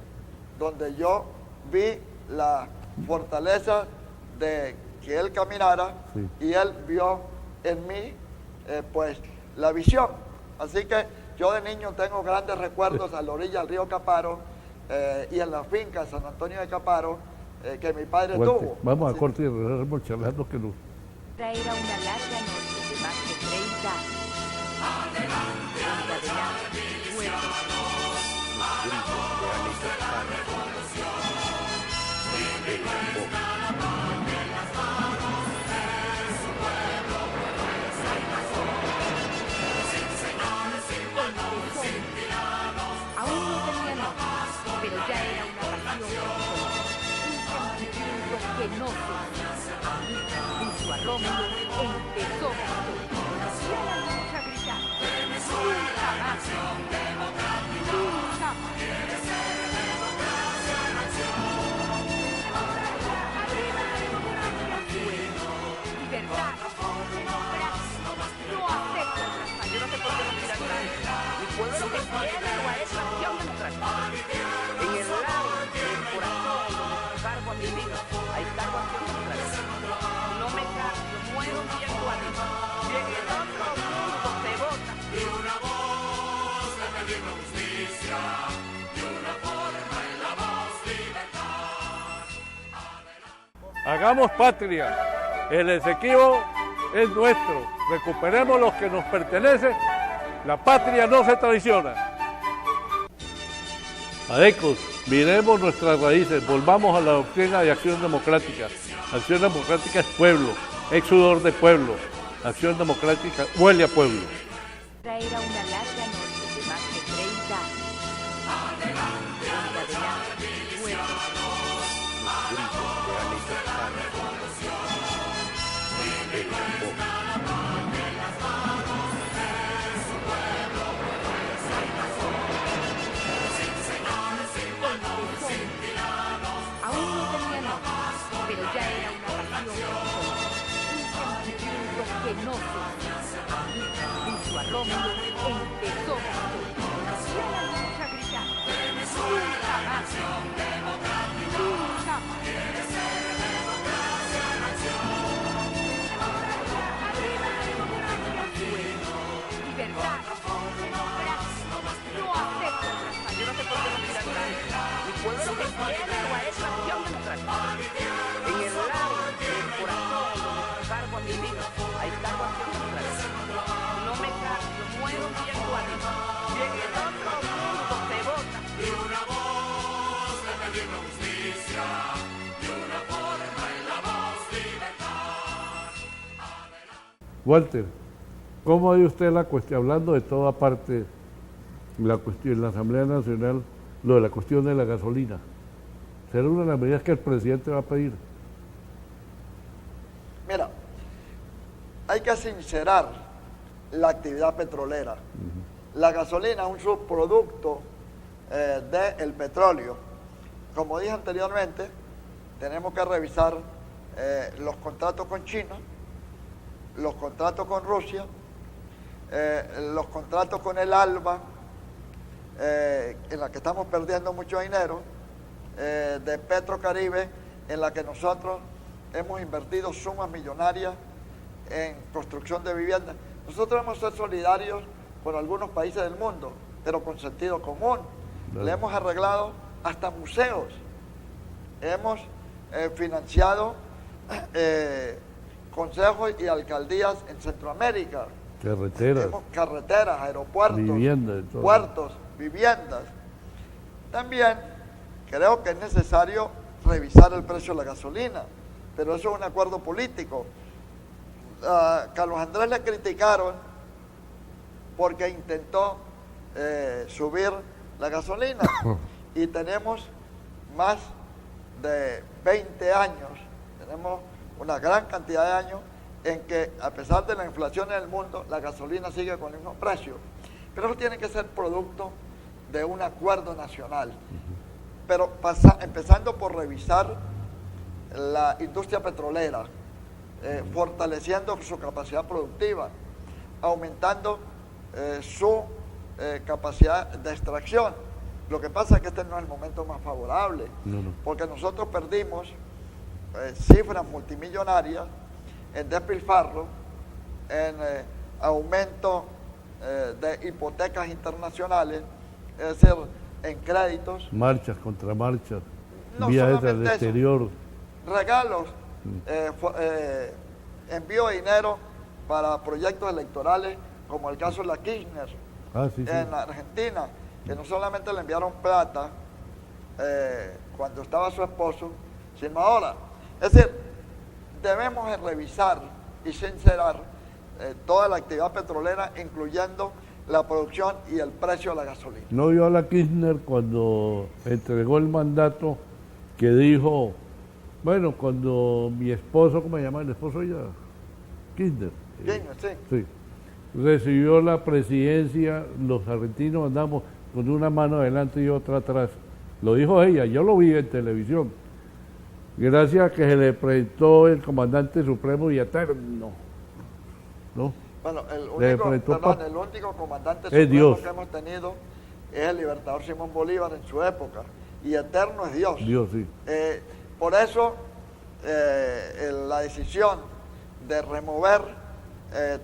Speaker 5: donde yo vi la fortaleza de que él caminara y él vio en mí pues la visión. Así que yo de niño tengo grandes recuerdos a la orilla del río Caparo y en la finca San Antonio de Caparo que mi padre tuvo.
Speaker 4: Vamos
Speaker 5: Así,
Speaker 4: a corte y regresamos charlando que no.
Speaker 1: Era una larga noche de más de 30 años. Adelante, aún no tenía nombre, pero ya era una pasión personal, un sentimiento que no se junto a Rómulo empezó y a la lucha gritar: nunca más, nunca más. Arriba la democracia, libertad, democracia, no acepto otra.
Speaker 2: Yo no sé por qué no miran nada. Mi pueblo lo que quiere o es acción democrática. En el lado del corazón donde cargo a mi vida, hay cargo a acción democrática. No me cambio, muero viendo a Dios. Y en el otro mundo se vota.
Speaker 3: Y una voz defendiendo justicia, y una forma en la voz libertad.
Speaker 4: Hagamos patria. El Esequibo es nuestro. Recuperemos lo que nos pertenece. La patria no se traiciona. Adecos, miremos nuestras raíces, volvamos a la doctrina de acción democrática. Acción democrática es pueblo, es sudor de pueblo. Acción democrática huele a pueblo.
Speaker 1: Era una larga noche de más de 30 años. Adelante, pueblo. Aún no tenía nombre, pero ya era una pasión personal, un sentimiento que no se junto a Rómulo empezó y a la lucha gritar: nunca más, nunca más. Arriba la democracia, libertad, democracia, no acepto otra.
Speaker 2: Yo no sé por qué no miran nada. Mi pueblo lo que quiere o es acción democrática. En el lado del corazón donde cargo a mi vida, hay cargo a acción democrática. No me cambio, muero viendo a Dios. Y en el otro mundo se vota.
Speaker 3: Y una voz defendiendo justicia, y una forma en la voz libertad.
Speaker 4: Walter, ¿cómo ve usted la cuestión, hablando de toda parte, la cuestión en la Asamblea Nacional, lo de la cuestión de la gasolina? ¿Será una de las medidas que el presidente va a pedir?
Speaker 5: mira, hay que sincerar la actividad petrolera. La gasolina es un subproducto del petróleo. Como dije anteriormente, tenemos que revisar los contratos con China, los contratos con Rusia, los contratos con el ALBA, en la que estamos perdiendo mucho dinero, de Petrocaribe, en la que nosotros hemos invertido sumas millonarias en construcción de viviendas. Nosotros hemos sido solidarios con algunos países del mundo, pero con sentido común. Le hemos arreglado hasta museos. Hemos financiado consejos y alcaldías en Centroamérica. Carreteras, aeropuertos,
Speaker 4: viviendas,
Speaker 5: puertos, viviendas. También creo que es necesario revisar el precio de la gasolina, pero eso es un acuerdo político. A Carlos Andrés le criticaron porque intentó subir la gasolina y tenemos más de 20 años, tenemos una gran cantidad de años en que, a pesar de la inflación en el mundo, la gasolina sigue con el mismo precio. Pero eso tiene que ser producto de un acuerdo nacional. Pero empezando por revisar la industria petrolera, fortaleciendo su capacidad productiva, aumentando su capacidad de extracción. Lo que pasa es que este no es el momento más favorable, porque nosotros perdimos cifras multimillonarias en despilfarro, en aumento de hipotecas internacionales, es decir, en créditos.
Speaker 4: Marchas, contramarchas,
Speaker 5: No
Speaker 4: viajes al
Speaker 5: solamente eso,
Speaker 4: exterior.
Speaker 5: regalos, envío de dinero para proyectos electorales, como el caso de la Kirchner en Argentina, que no solamente le enviaron plata cuando estaba su esposo, sino ahora. Es decir, debemos revisar y sincerar toda la actividad petrolera, incluyendo la producción y el precio de la gasolina.
Speaker 4: ¿No vio a la Kirchner cuando entregó el mandato que dijo, bueno, cuando mi esposo, ¿cómo se llama el esposo ella? Kirchner.
Speaker 5: Kirchner, sí.
Speaker 4: Sí. Recibió la presidencia, los argentinos andamos con una mano adelante y otra atrás. Lo dijo ella, yo lo vi en televisión. Gracias a que se le presentó el comandante supremo y eterno. ¿No?
Speaker 5: Bueno, el único comandante supremo
Speaker 4: Dios.
Speaker 5: que hemos tenido es el libertador Simón Bolívar en su época, y eterno es Dios.
Speaker 4: Dios, sí.
Speaker 5: Por eso la decisión de remover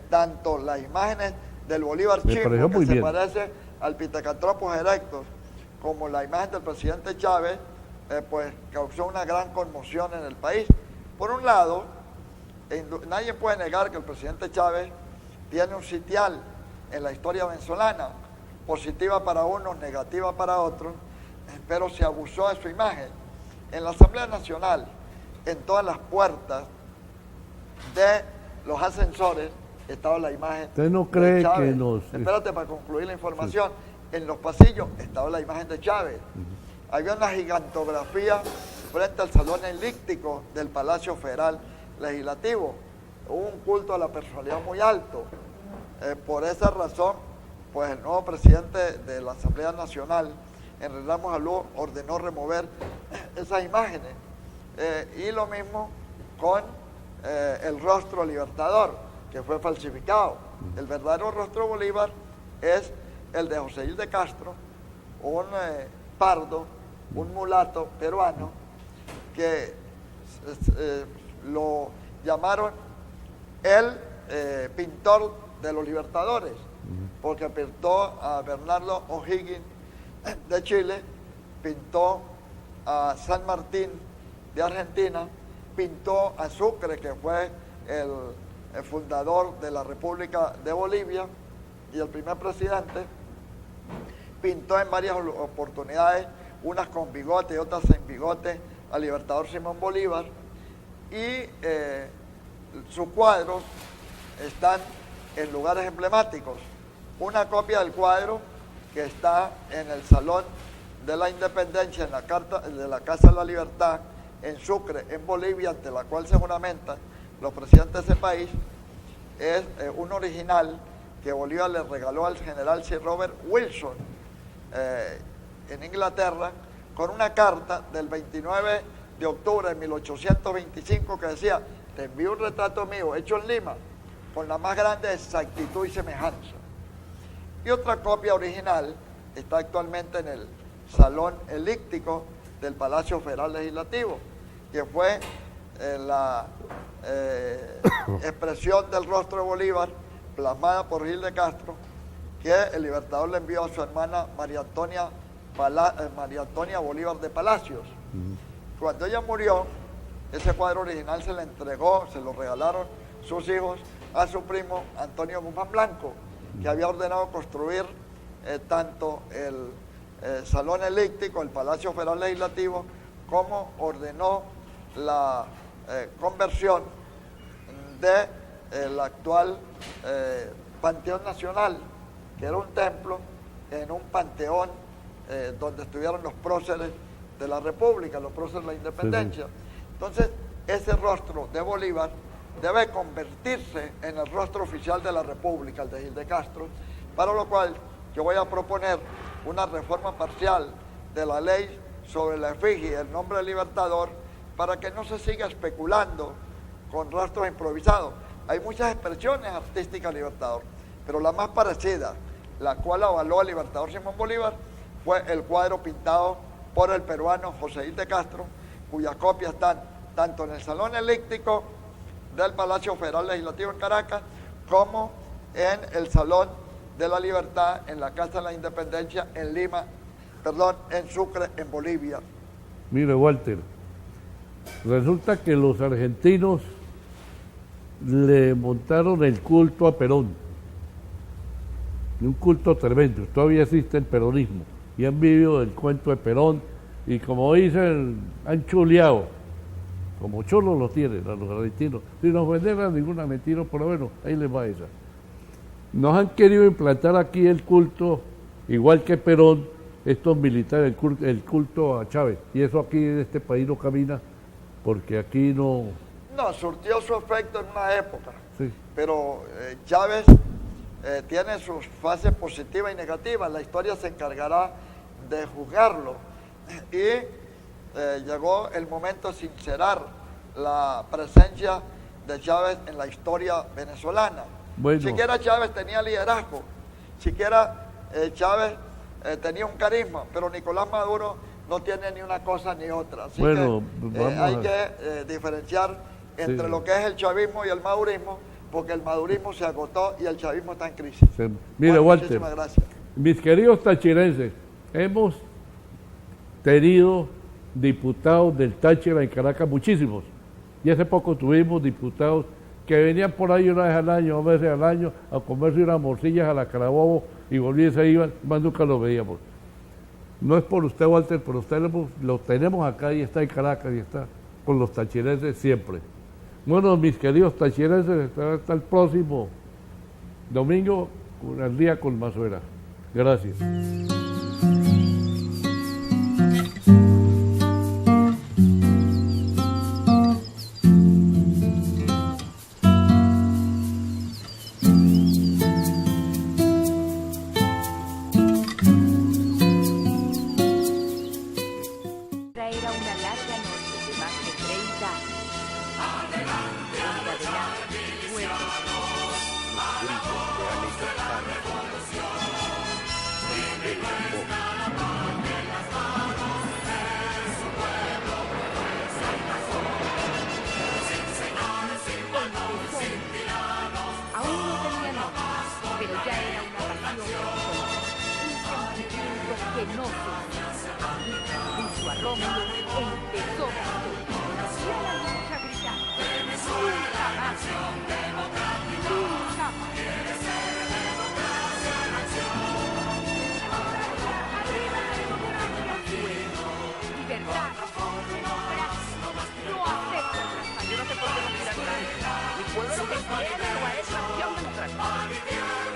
Speaker 5: tanto las imágenes del Bolívar Chimbo, que se parece al Pithecanthropus erectus, como la imagen del presidente Chávez, pues causó una gran conmoción en el país. Por un lado, nadie puede negar que el presidente Chávez tiene un sitial en la historia venezolana, positiva para unos, negativa para otros, pero se abusó de su imagen. En la Asamblea Nacional, en todas las puertas de los ascensores, estaba la imagen.
Speaker 4: ¿Usted no cree
Speaker 5: de Chávez.
Speaker 4: que nos...
Speaker 5: Espérate para concluir la información. Sí. En los pasillos estaba la imagen de Chávez. Había una gigantografía frente al salón elíptico del Palacio Federal Legislativo. Hubo un culto a la personalidad muy alto. Por esa razón, pues el nuevo presidente de la Asamblea Nacional, Enrique Ramos Alú, ordenó remover esas imágenes. Y lo mismo con el rostro libertador, que fue falsificado. El verdadero rostro de Bolívar es el de José Gil de Castro, un pardo, un mulato peruano, que lo llamaron el pintor de los libertadores, porque pintó a Bernardo O'Higgins de Chile, pintó a San Martín de Argentina, pintó a Sucre, que fue el fundador de la República de Bolivia y el primer presidente, pintó en varias oportunidades, unas con bigote y otras sin bigote, al libertador Simón Bolívar, y sus cuadros están en lugares emblemáticos. Una copia del cuadro que está en el Salón de la Independencia, en la Casa de la Libertad, en Sucre, en Bolivia, ante la cual se juramentan los presidentes de ese país, es un original que Bolívar le regaló al general Sir Robert Wilson en Inglaterra, con una carta del 29 de octubre de 1825 que decía: te envío un retrato mío hecho en Lima con la más grande exactitud y semejanza. Y otra copia original está actualmente en el Salón Elíptico del Palacio Federal Legislativo, que fue la expresión del rostro de Bolívar plasmada por Gil de Castro, que el libertador le envió a su hermana María Antonia Bolívar de Palacios. Cuando ella murió, ese cuadro original se le entregó, se lo regalaron sus hijos a su primo Antonio Guzmán Blanco, que había ordenado construir tanto el Salón Elíptico, el Palacio Federal Legislativo, como ordenó la conversión del actual Panteón Nacional, que era un templo, en un panteón donde estuvieron los próceres de la República, los próceres de la Independencia. Entonces, ese rostro de Bolívar debe convertirse en el rostro oficial de la República, el de Gil de Castro, para lo cual yo voy a proponer una reforma parcial de la ley sobre la efigie, el nombre del libertador, para que no se siga especulando con rastros improvisados. Hay muchas expresiones artísticas del Libertador, pero la más parecida, la cual avaló al Libertador Simón Bolívar, fue el cuadro pintado por el peruano José de Castro, cuyas copias están tanto en el Salón Elíptico del Palacio Federal Legislativo en Caracas, como en el Salón de la Libertad, en la Casa de la Independencia, en Sucre, en Bolivia.
Speaker 4: Mire, Walter, resulta que los argentinos le montaron el culto a Perón, un culto tremendo. Todavía existe el peronismo y han vivido el cuento de Perón y, como dicen, han chuleado, como cholos lo tienen a los argentinos, sin ofender a ninguna mentira, por lo menos ahí les va esa. Nos han querido implantar aquí el culto, igual que Perón, estos militares, el culto a Chávez, y eso aquí en este país no camina, porque aquí no...
Speaker 5: No, surtió su efecto en una época,
Speaker 4: Sí.
Speaker 5: pero Chávez tiene sus fases positivas y negativas, la historia se encargará de juzgarlo, y llegó el momento de sincerar la presencia de Chávez en la historia venezolana.
Speaker 4: Bueno.
Speaker 5: Siquiera Chávez tenía liderazgo, siquiera Chávez tenía un carisma, pero Nicolás Maduro no tiene ni una cosa ni otra. Así
Speaker 4: Bueno,
Speaker 5: que
Speaker 4: vamos
Speaker 5: hay
Speaker 4: a-
Speaker 5: que diferenciar entre
Speaker 4: Sí.
Speaker 5: lo que es el chavismo y el madurismo, porque el madurismo se agotó y el chavismo está en crisis.
Speaker 4: Mire,
Speaker 5: Bueno,
Speaker 4: Walter,
Speaker 5: muchísimas gracias.
Speaker 4: mis queridos tachirenses, hemos tenido diputados del Táchira en Caracas muchísimos, y hace poco tuvimos diputados que venían por ahí una vez al año, 2 veces al año, a comerse unas morcillas a la Carabobo y volvían y se iban, más nunca los veíamos. No es por usted, Walter, pero usted lo tenemos acá y está en Caracas y está con los tachirenses siempre. Bueno, mis queridos tachirenses, hasta el próximo domingo, al día con Mazuera. Gracias.
Speaker 1: Era una larga noche de más de 30 años. Adelante, fuerte. Aún no tenía nombre, pero ya era una pasión personal. Un sentimiento que no se puso a Rómulo empezó y a la lucha gritando: nunca más, nunca más. Arriba la democracia, libertad, democracia, no acepto el traspaso.
Speaker 2: Yo no sé por qué no miran nada. Mi pueblo lo que quiere no es acción democrática.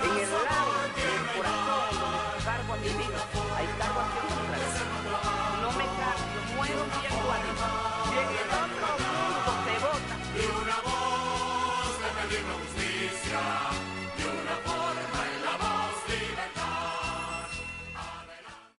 Speaker 2: En el lado del corazón donde cargo a mi vida, hay cargo a acción democrática. No me cambio, muero viendo a Dios. Y en el otro mundo se vota.
Speaker 3: Y una voz de pedir justicia, y una